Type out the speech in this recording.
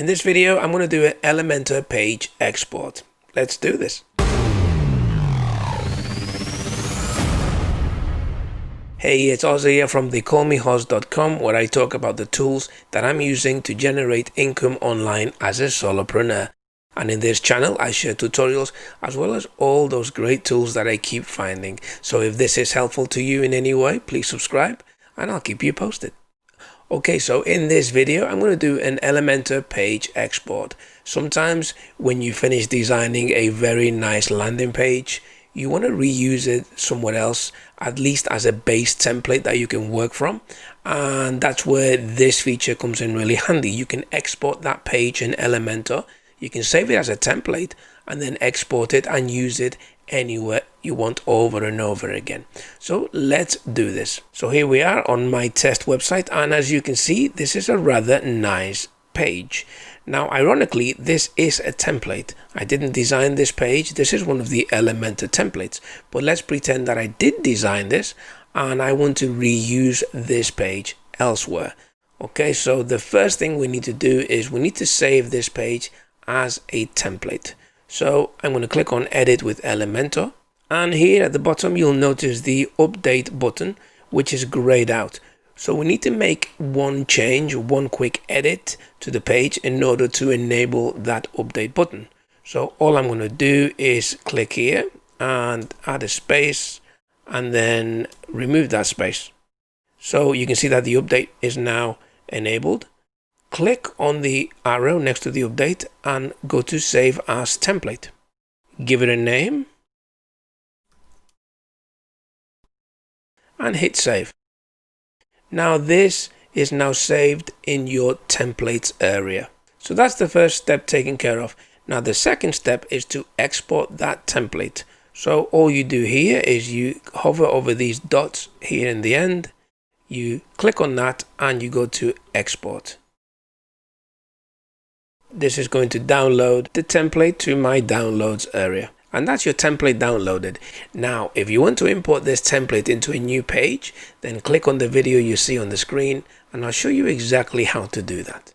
In this video, I'm going to do an Elementor page export. Let's do this. Hey, it's Ozzy here from thecallmehoz.com, where I talk about the tools that I'm using to generate income online as a solopreneur. And in this channel, I share tutorials as well as all those great tools that I keep finding. So if this is helpful to you in any way, please subscribe and I'll keep you posted. Okay, so in this video, I'm going to do an Elementor page export. Sometimes when you finish designing a very nice landing page, you want to reuse it somewhere else, at least as a base template that you can work from. And that's where this feature comes in really handy. You can export that page in Elementor. You can save it as a template and then export it and use it anywhere you want over and over again. So let's do this. So here we are on my test website, and as you can see, this is a rather nice page. Now, ironically, this is a template. I didn't design this page. This is one of the Elementor templates, but let's pretend that I did design this and I want to reuse this page elsewhere. Okay, so the first thing we need to do is we need to save this page as a template. So I'm going to click on Edit with Elementor, and here at the bottom you'll notice the Update button, which is grayed out. So we need to make one change, one quick edit to the page in order to enable that Update button. So all I'm going to do is click here and add a space and then remove that space. So you can see that the update is now enabled. Click on the arrow next to the update and go to Save as Template. Give it a name and hit Save. Now this is now saved in your templates area. So that's the first step taken care of. Now the second step is to export that template. So all you do here is you hover over these dots here in the end, you click on that and you go to Export. This is going to download the template to my downloads area. And that's your template downloaded. Now, if you want to import this template into a new page, then click on the video you see on the screen and I'll show you exactly how to do that.